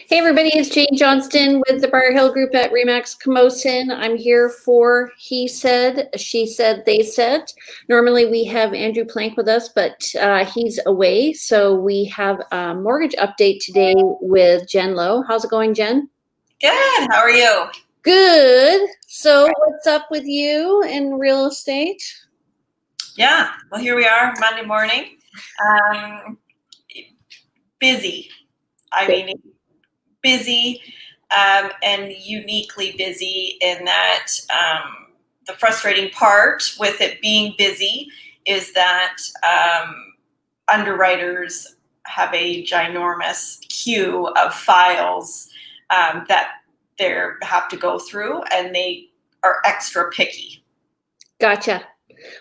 Hey everybody, it's Jane Johnston with the Briar Hill Group at Remax Camosun. I'm here for He Said, She Said, They Said. Normally we have Andrew Plank with us, but he's away. So we have a mortgage update today with Jen Lowe. How's it going, Jen? Good. How are you? Good. So what's up with you in real estate? Yeah. Well, here we are, Monday morning. Busy. Busy and uniquely busy in that the frustrating part with it being busy is that underwriters have a ginormous queue of files that they have to go through, and they are extra picky. Gotcha.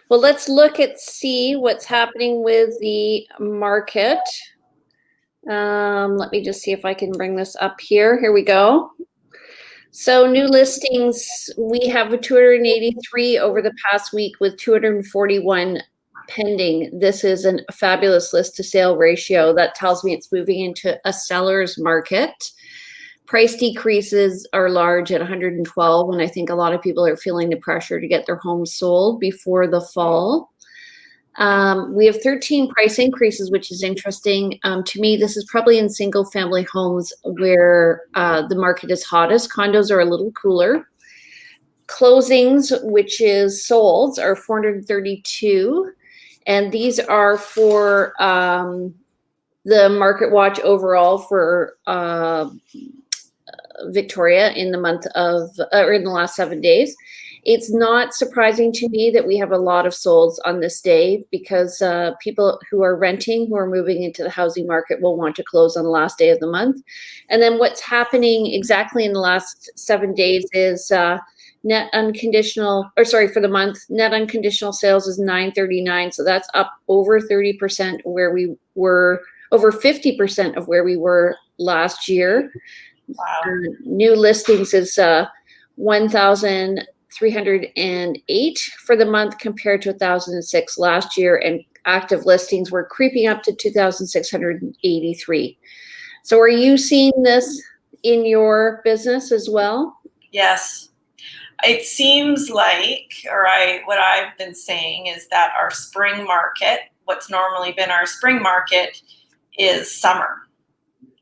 Well, let's see what's happening with the market. Let me just see if I can bring this up here. Here we go. So new listings, we have 283 over the past week with 241 pending. This is a fabulous list to sale ratio. That tells me it's moving into a seller's market. Price decreases are large at 112, and I think a lot of people are feeling the pressure to get their homes sold before the fall. We have 13 price increases, which is interesting. To me, this is probably in single family homes where the market is hottest. Condos are a little cooler. Closings, which is solds, are 432. And these are for the market watch overall for Victoria in the month of, or in the last 7 days. It's not surprising to me that we have a lot of solds on this day because people who are renting, who are moving into the housing market, will want to close on the last day of the month. And then what's happening exactly in the last 7 days is for the month, net unconditional sales is 939. So that's up over 30% where we were, over 50% of where we were last year. Wow. New listings is 1,308 for the month compared to 1,006 last year, and active listings were creeping up to 2,683. So are you seeing this in your business as well? Yes. It seems like, what I've been saying is that our spring market, what's normally been our spring market, is summer.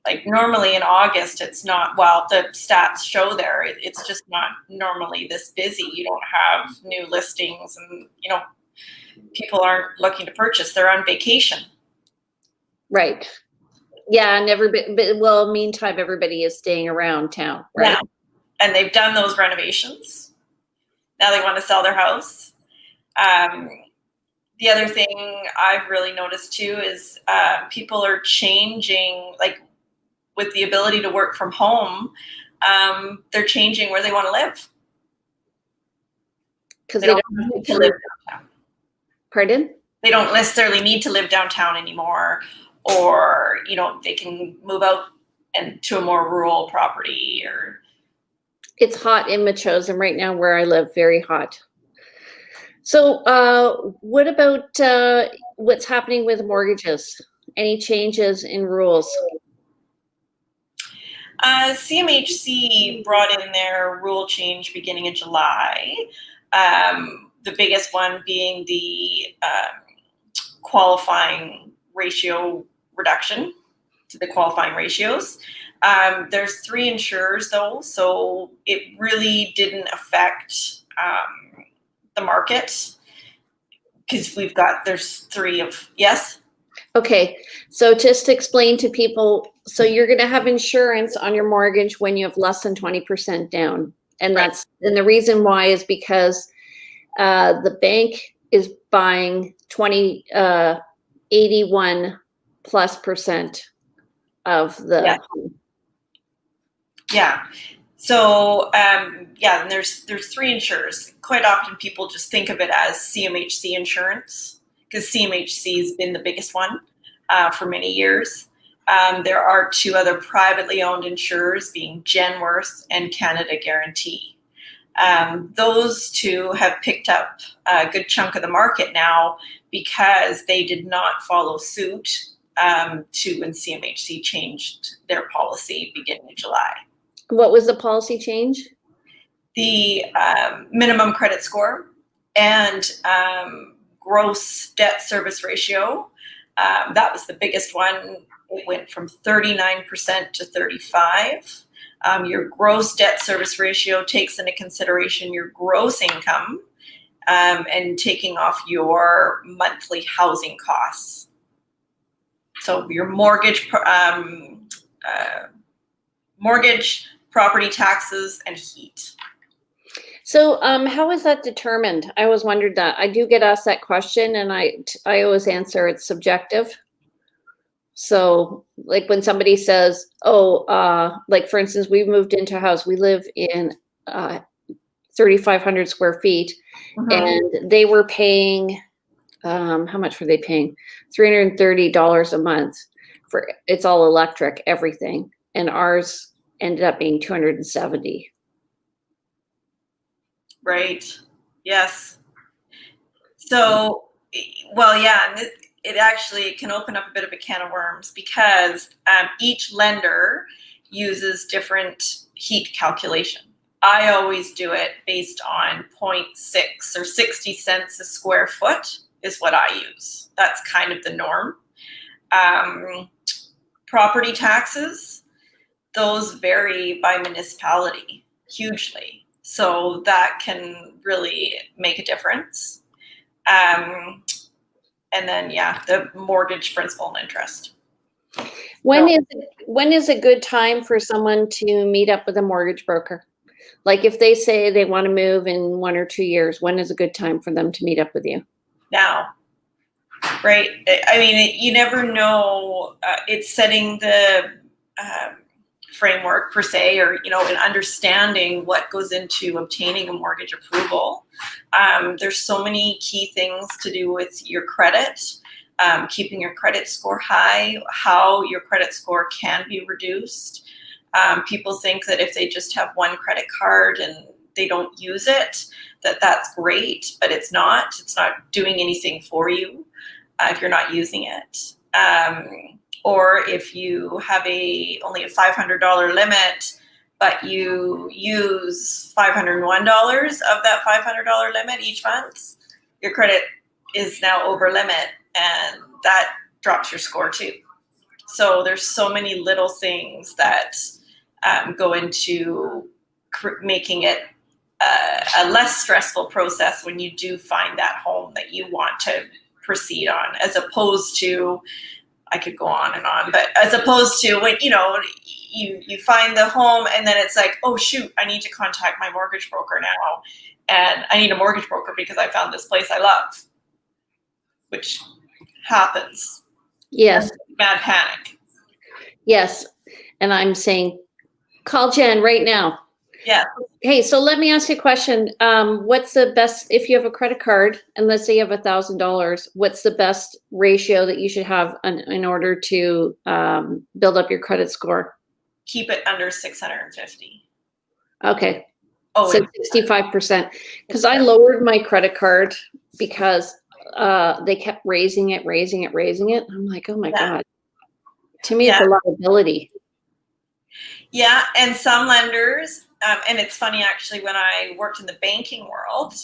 Like normally in August, it's not, well, the stats show there, it's just not normally this busy. You don't have new listings and, people aren't looking to purchase. They're on vacation. Right. Yeah. And meantime, everybody is staying around town, right? Yeah. And they've done those renovations. Now they want to sell their house. The other thing I've really noticed too is people are changing, like, with the ability to work from home, they're changing where they want to live. Because they don't need to live downtown. Pardon? They don't necessarily need to live downtown anymore, or they can move out and to a more rural property. Or it's hot in Metchosin right now where I live, very hot. So what about what's happening with mortgages? Any changes in rules? CMHC brought in their rule change beginning in July. The biggest one being the qualifying ratio reduction to the qualifying ratios. There's 3 insurers though, so it really didn't affect the market because there's 3 of, yes? Okay, so just to explain to people, so you're going to have insurance on your mortgage when you have less than 20% down. And Right. And the reason why is because the bank is buying 81 plus percent of the home. Yeah. So, and there's 3 insurers. Quite often people just think of it as CMHC insurance because CMHC has been the biggest one for many years. There are 2 other privately owned insurers, being Genworth and Canada Guarantee. Those 2 have picked up a good chunk of the market now because they did not follow suit to when CMHC changed their policy beginning of July. What was the policy change? The minimum credit score and gross debt service ratio. That was the biggest one. It went from 39% to 35%. Your gross debt service ratio takes into consideration your gross income and taking off your monthly housing costs. So your mortgage, property taxes, and heat. So how is that determined? I always wondered that. I do get asked that question, and I always answer it's subjective. So like when somebody says, oh, like for instance, we moved into a house, we live in 3,500 square feet, and they were paying, how much were they paying? $330 a month for, it's all electric, everything. And ours ended up being $270. Right. Yes. So, well, yeah, and it actually can open up a bit of a can of worms because each lender uses different heat calculation. I always do it based on 0.6 or 60 cents a square foot is what I use. That's kind of the norm. Property taxes, those vary by municipality hugely. So that can really make a difference. And then, yeah, the mortgage principal and interest. When is a good time for someone to meet up with a mortgage broker? Like if they say they want to move in 1 or 2 years, when is a good time for them to meet up with you? Now, right? I mean, you never know. It's setting the framework per se, or in understanding what goes into obtaining a mortgage approval. There's so many key things to do with your credit, keeping your credit score high, how your credit score can be reduced. People think that if they just have one credit card and they don't use it, that's great, but it's not. It's not doing anything for you if you're not using it. Or if you have only a $500 limit, but you use $501 of that $500 limit each month, your credit is now over limit, and that drops your score too. So there's so many little things that go into making it a less stressful process when you do find that home that you want to proceed on, as opposed to, I could go on and on, but as opposed to when, you find the home and then it's like, oh shoot, I need to contact my mortgage broker now. And I need a mortgage broker because I found this place I love, which happens. Yes. Mad panic. Yes. And I'm saying, call Jen right now. Yeah. Hey, so let me ask you a question. What's the best, if you have a credit card, and let's say you have $1,000, what's the best ratio that you should have in order to build up your credit score? Keep it under 650. Okay. Oh, so 65%. Because I lowered my credit card because they kept raising it. I'm like, oh my God. To me, it's a liability. Yeah, and some lenders, and it's funny actually, when I worked in the banking world,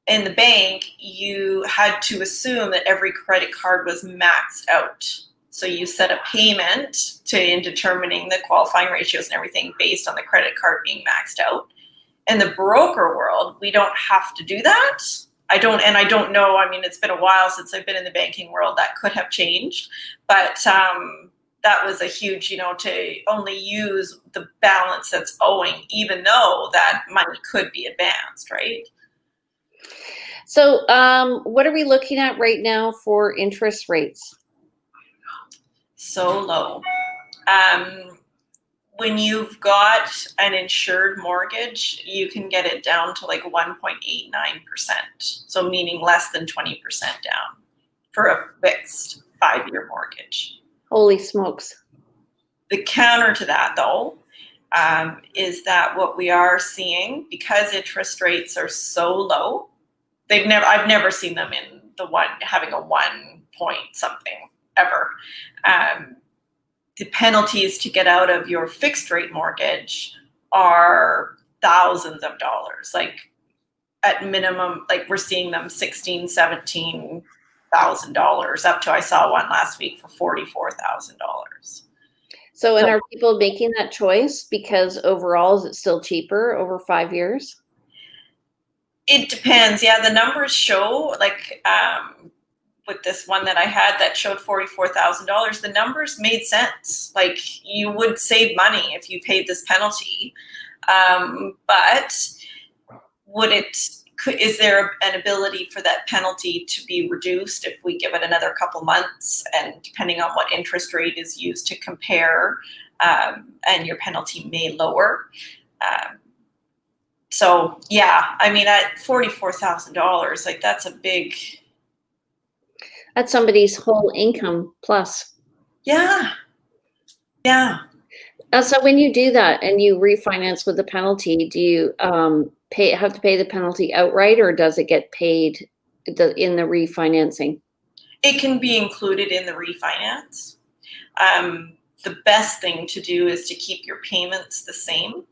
in the bank, you had to assume that every credit card was maxed out. So you set a payment in determining the qualifying ratios and everything based on the credit card being maxed out. In the broker world, we don't have to do that. I don't know, I mean, it's been a while since I've been in the banking world. That could have changed, but that was a huge, to only use the balance that's owing, even though that money could be advanced, right? So what are we looking at right now for interest rates? So low. When you've got an insured mortgage, you can get it down to like 1.89%. So meaning less than 20% down for a fixed 5-year mortgage. Holy smokes. The counter to that, though, is that what we are seeing, because interest rates are so low, I've never seen them in having a 1 point something. ever. The penalties to get out of your fixed rate mortgage are thousands of dollars. Like at minimum, like we're seeing them $16,000-$17,000 up to, I saw one last week for $44,000. So, and are people making that choice because overall, is it still cheaper over 5 years? It depends. Yeah, the numbers show, like with this one that I had that showed $44,000, the numbers made sense. Like you would save money if you paid this penalty. But is there an ability for that penalty to be reduced if we give it another couple months, and depending on what interest rate is used to compare, and your penalty may lower. So yeah, I mean, at $44,000, like that's somebody's whole income plus. Yeah. So when you do that and you refinance with the penalty, do you have to pay the penalty outright, or does it get paid in the refinancing? It can be included in the refinance. The best thing to do is to keep your payments the same,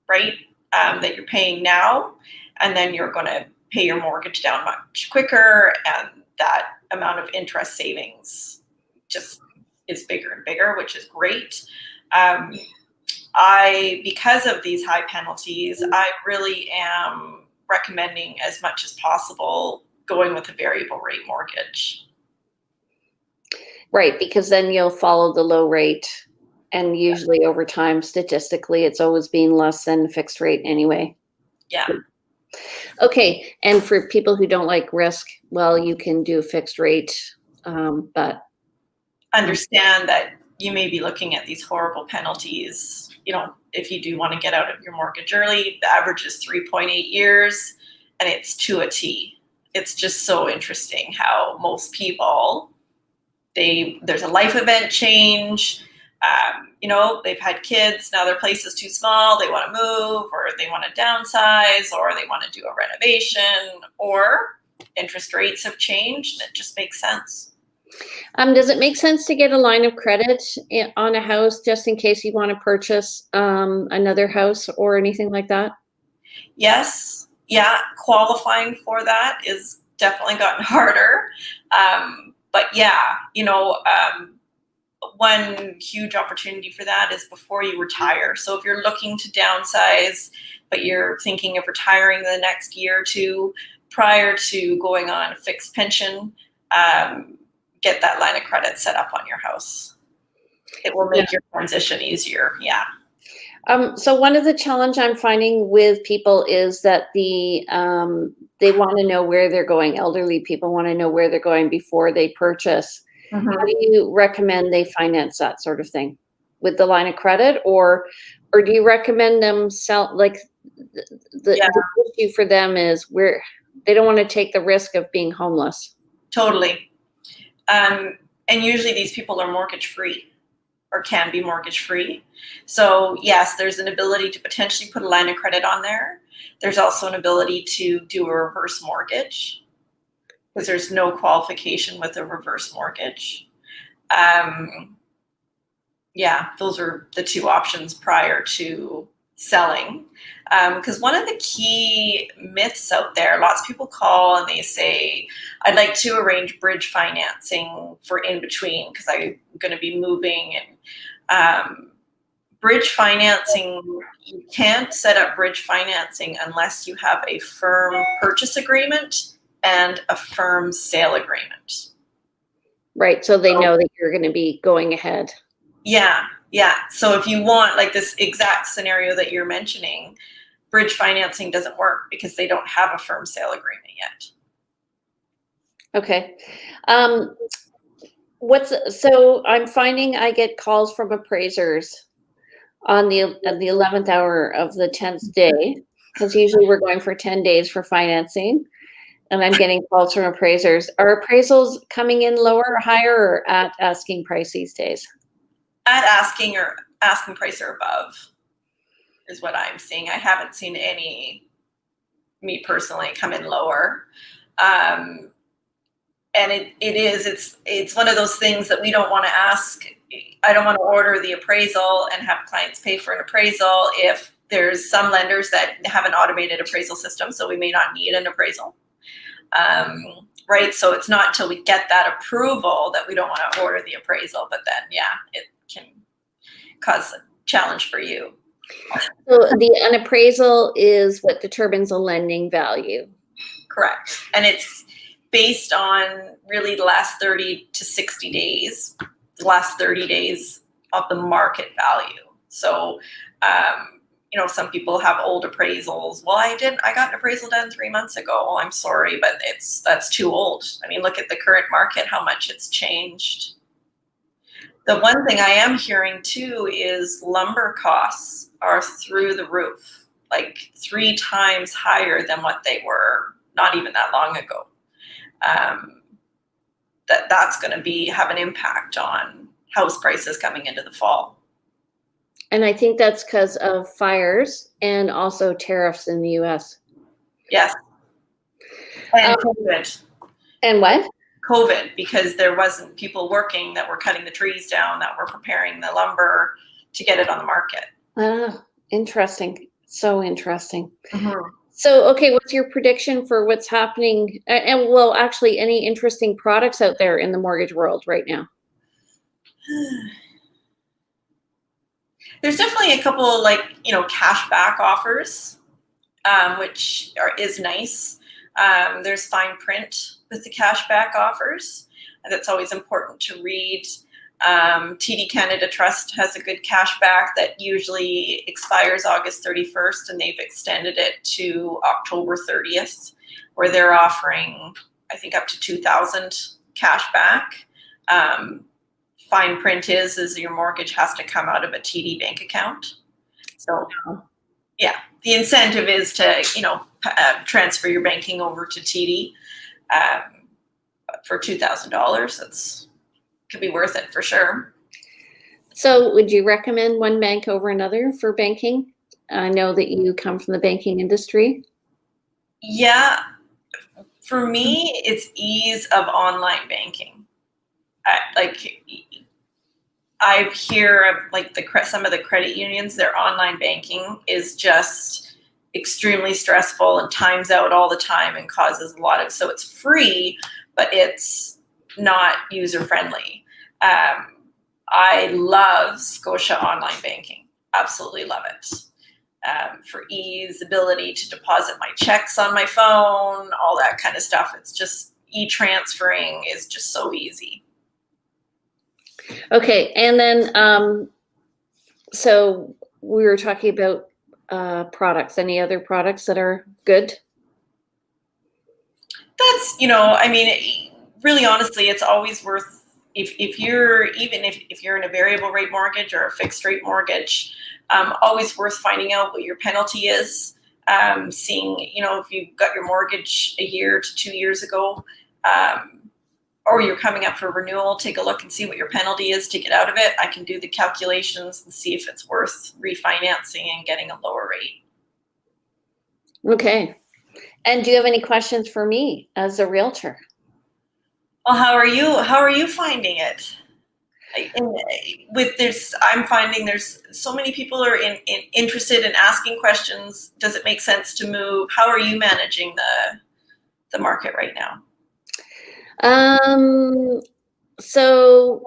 right? That you're paying now, and then you're going to pay your mortgage down much quicker, and that amount of interest savings just is bigger and bigger, which is great. Because of these high penalties, I really am recommending as much as possible going with a variable rate mortgage. Right, because then you'll follow the low rate, and usually over time, statistically, it's always been less than fixed rate anyway. Yeah. Okay, and for people who don't like risk, well, you can do a fixed rate, but understand that you may be looking at these horrible penalties. You know, if you do want to get out of your mortgage early, the average is 3.8 years, and it's to a T. It's just so interesting how most people, there's a life event change. You know, they've had kids, now their place is too small, they want to move, or they want to downsize, or they want to do a renovation, or interest rates have changed, and it just makes sense. Does it make sense to get a line of credit on a house just in case you want to purchase another house or anything like that? Yes. Yeah. Qualifying for that is definitely gotten harder. But yeah, you know, one huge opportunity for that is before you retire. So if you're looking to downsize, but you're thinking of retiring in the next year or two prior to going on a fixed pension, get that line of credit set up on your house. It will make your transition easier. Yeah. So one of the challenge I'm finding with people is that they want to know where they're going. Elderly people want to know where they're going before they purchase. Mm-hmm. How do you recommend they finance that sort of thing? With the line of credit, or do you recommend them sell? Like the issue for them is where they don't want to take the risk of being homeless. Totally. And usually these people are mortgage free, or can be mortgage free. So yes, there's an ability to potentially put a line of credit on there. There's also an ability to do a reverse mortgage, because there's no qualification with a reverse mortgage. Yeah, those are the two options prior to selling. Because one of the key myths out there, lots of people call and they say, I'd like to arrange bridge financing for in between because I'm going to be moving. And bridge financing, you can't set up bridge financing unless you have a firm purchase agreement and a firm sale agreement. Right, so they know that you're going to be going ahead. Yeah. So if you want, like this exact scenario that you're mentioning, bridge financing doesn't work because they don't have a firm sale agreement yet. Okay. So I'm finding I get calls from appraisers on the 11th hour of the 10th day, because usually we're going for 10 days for financing, and I'm getting calls from appraisers. Are appraisals coming in lower or higher, or at asking price these days? At asking price or above is what I'm seeing. I haven't seen any, me personally, come in lower. it's one of those things that we don't want to ask. I don't want to order the appraisal and have clients pay for an appraisal if there's some lenders that have an automated appraisal system, so we may not need an appraisal. Right? So it's not until we get that approval that we don't want to order the appraisal, but then, yeah, it can cause a challenge for you. So an appraisal is what determines a lending value. Correct. And it's based on really the last 30 to 60 days, the last 30 days of the market value. So, some people have old appraisals. Well, I got an appraisal done 3 months ago. Well, I'm sorry, but that's too old. I mean, look at the current market, how much it's changed. The one thing I am hearing too is lumber costs are through the roof, like 3 times higher than what they were not even that long ago. That's going to have an impact on house prices coming into the fall. And I think that's because of fires and also tariffs in the U.S. Yes. And COVID. And what? COVID, because there wasn't people working that were cutting the trees down, that were preparing the lumber to get it on the market. Interesting. So interesting. Mm-hmm. So, okay, what's your prediction for what's happening? And well, actually, any interesting products out there in the mortgage world right now? There's definitely a couple cash back offers, which is nice. There's fine print with the cash back offers. And that's always important to read. TD Canada Trust has a good cash back that usually expires August 31st, and they've extended it to October 30th, where they're offering, I think, up to $2,000 cash back. Fine print is your mortgage has to come out of a TD bank account. So, yeah, the incentive is to, transfer your banking over to TD for $2,000. That's could be worth it for sure. So would you recommend one bank over another for banking? I know that you come from the banking industry. Yeah, for me, it's ease of online banking. I hear of some of the credit unions, their online banking is just extremely stressful and times out all the time and causes a lot of, so it's free, but it's not user friendly. I love Scotia online banking. Absolutely love it. For ease, ability to deposit my checks on my phone, all that kind of stuff. It's just e-transferring is just so easy. Okay, and then so we were talking about products. Any other products that are good? That's, really honestly, it's always worth, if you're in a variable rate mortgage or a fixed rate mortgage, always worth finding out what your penalty is. Seeing, if you got your mortgage a year to 2 years ago, or you're coming up for renewal, take a look and see what your penalty is to get out of it. I can do the calculations and see if it's worth refinancing and getting a lower rate. Okay. And do you have any questions for me as a realtor? Well, how are you finding it? I'm finding there's so many people are interested in asking questions. Does it make sense to move? How are you managing the market right now? So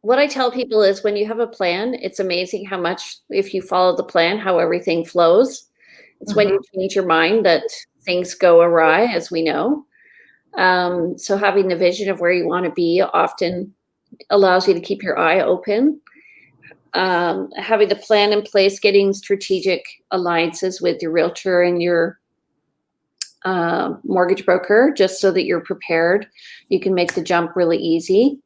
what I tell people is when you have a plan, it's amazing how much, if you follow the plan, how everything flows. It's when you change your mind that things go awry, as we know. So having the vision of where you want to be often allows you to keep your eye open. Having the plan in place, getting strategic alliances with your realtor and your mortgage broker, just so that you're prepared. You can make the jump really easy.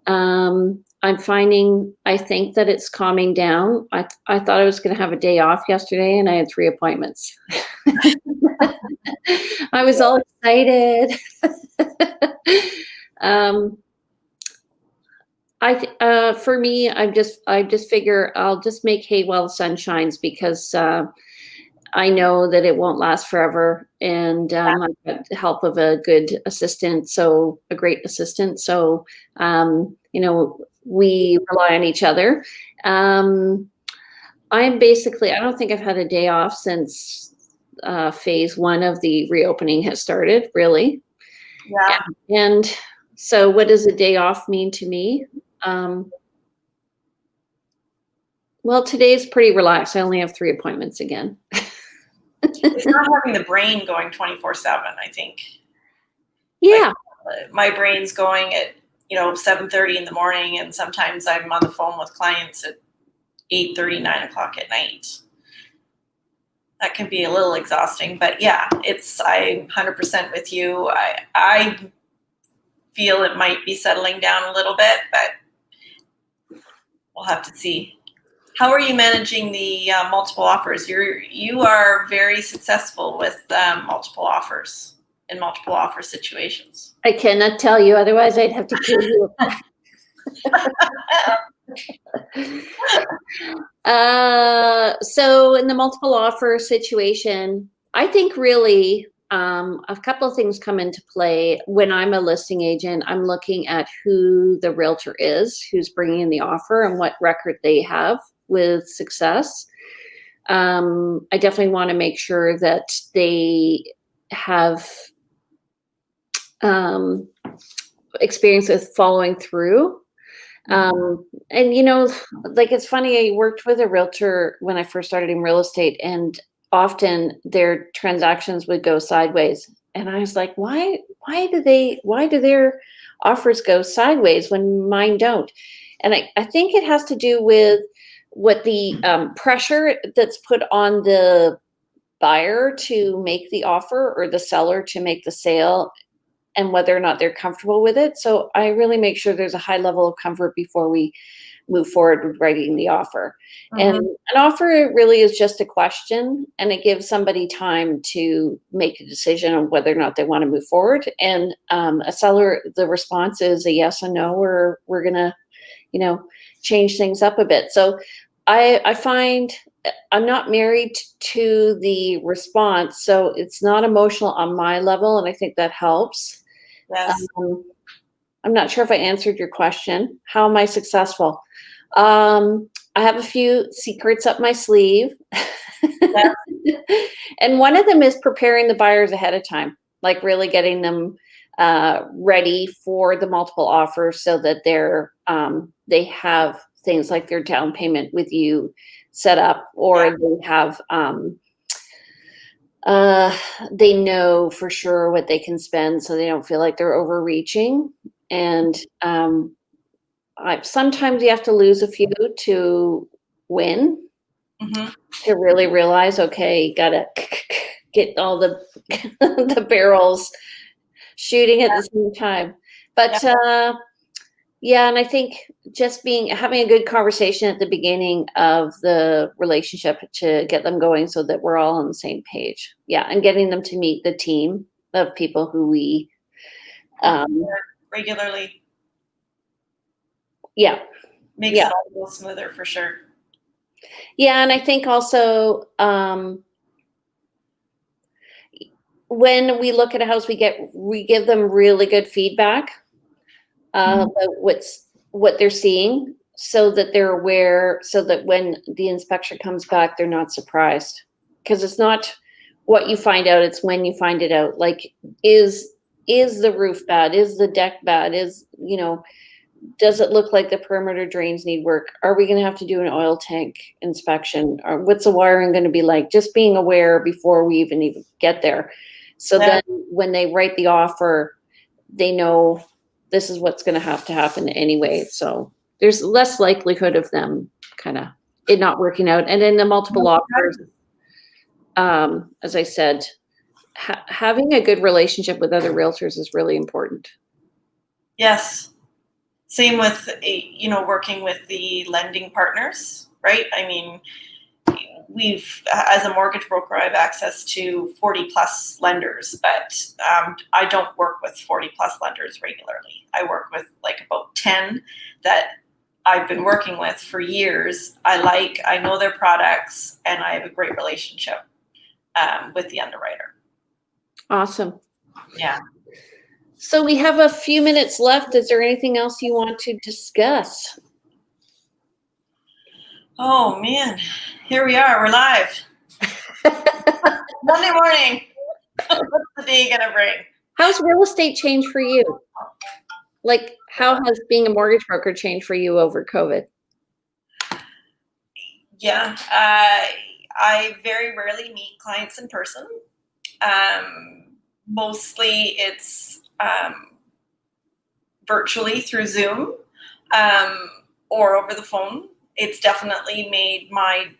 I think that it's calming down. I thought I was going to have a day off yesterday and I had 3 appointments. I was all excited. For me, I just figure I'll just make hay while the sun shines, because I know that it won't last forever, and I've got the help of a good assistant, so a great assistant. So we rely on each other. Um, I don't think I've had a day off since phase one of the reopening has started, really. Yeah. And so, what does a day off mean to me? Well, today's pretty relaxed. I only have 3 appointments again. It's not having the brain going 24/7, I think. Yeah. My brain's going at 7:30 in the morning, and sometimes I'm on the phone with clients at 8:30, 9 o'clock at night. That can be a little exhausting, but yeah, I'm 100% with you. I feel it might be settling down a little bit, but we'll have to see. How are you managing the multiple offers? You are very successful with multiple offers in multiple offer situations. I cannot tell you, otherwise I'd have to kill you. So in the multiple offer situation, I think really a couple of things come into play. When I'm a listing agent, I'm looking at who the realtor is, who's bringing in the offer, and what record they have with success. I definitely want to make sure that they have experience with following through. And it's funny, I worked with a realtor when I first started in real estate, and often their transactions would go sideways. And I was like, why do their offers go sideways when mine don't? And I think it has to do with what the pressure that's put on the buyer to make the offer or the seller to make the sale, and whether or not they're comfortable with it. So I really make sure there's a high level of comfort before we move forward with writing the offer. And an offer really is just a question, and it gives somebody time to make a decision on whether or not they want to move forward. And a seller, the response is a yes or no, or we're gonna, change things up a bit. So I find I'm not married to the response, so it's not emotional on my level, and I think that helps. Yes. I'm not sure if I answered your question. How am I successful? I have a few secrets up my sleeve. Yeah. And one of them is preparing the buyers ahead of time, like really getting them ready for the multiple offers so that they have things like their down payment with you set up, or they have they know for sure what they can spend, so they don't feel like they're overreaching. And sometimes you have to lose a few to win, to really realize, okay, you gotta get all the the shooting at the same time. But and I think just having a good conversation at the beginning of the relationship to get them going so that we're all on the same page. Yeah, and getting them to meet the team of people who we regularly. Yeah. Makes it all a little smoother for sure. Yeah, and I think also when we look at a house, we give them really good feedback about what they're seeing, so that they're aware, so that when the inspection comes back, they're not surprised. Because it's not what you find out, it's when you find it out. Like, is the roof bad? Is the deck bad? Does it look like the perimeter drains need work? Are we going to have to do an oil tank inspection? Or what's the wiring going to be like? Just being aware before we even get there. So then when they write the offer, they know this is what's going to happen anyway. So there's less likelihood of them it not working out. And in the multiple offers, as I said, having a good relationship with other realtors is really important. Yes. Same with, working with the lending partners, right? I mean, as a mortgage broker, I have access to 40 plus lenders, but I don't work with 40 plus lenders regularly. I work with like about 10 that I've been working with for years. I know their products, and I have a great relationship. with the underwriter. Awesome. Yeah. So we have a few minutes left. Is there anything else you want to discuss? Oh man, here we are. We're live. Monday morning. What's the day gonna bring? How's real estate changed for you? Like, how has being a mortgage broker changed for you over COVID? Yeah, I very rarely meet clients in person. Mostly it's virtually through Zoom or over the phone. It's definitely made my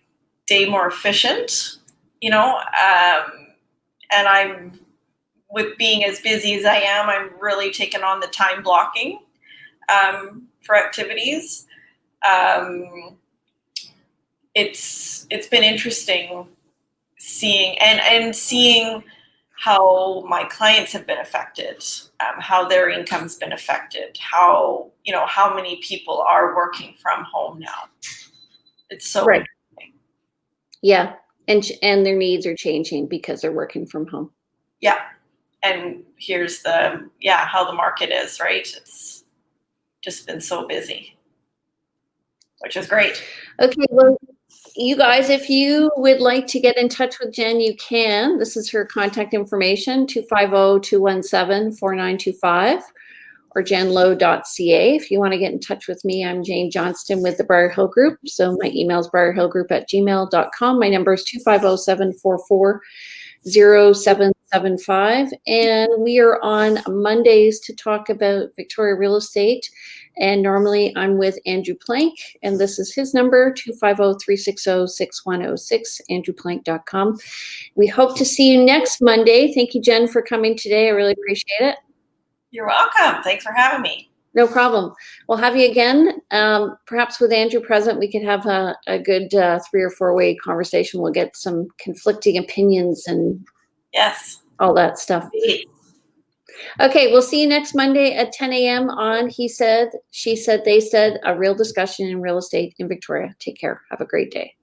day more efficient, you know, and I'm, with being as busy as I am, I'm really taking on the time blocking for activities. It's been interesting seeing how my clients have been affected, how their income's been affected, how many people are working from home now. It's so Right. interesting. Yeah, and their needs are changing because they're working from home. Yeah, and here's how the market is, right? It's just been so busy, which is great. Okay, well, you guys, if you would like to get in touch with Jen, you can. This is her contact information, 250-217-4925 or jenlowe.ca. If you want to get in touch with me, I'm Jane Johnston with the Briar Hill Group. So my email is briarhillgroup@gmail.com. My number is 250-744-0775. And we are on Mondays to talk about Victoria real estate. And normally I'm with Andrew Plank, and this is his number, 250-360-6106, andrewplank.com. We hope to see you next Monday. Thank you, Jen, for coming today. I really appreciate it. You're welcome. Thanks for having me. No problem. We'll have you again. Perhaps with Andrew present, we could have a good 3 or 4 way conversation. We'll get some conflicting opinions and yes, all that stuff. Okay, we'll see you next Monday at 10 a.m. on He Said, She Said, They Said, a real discussion in real estate in Victoria. Take care. Have a great day.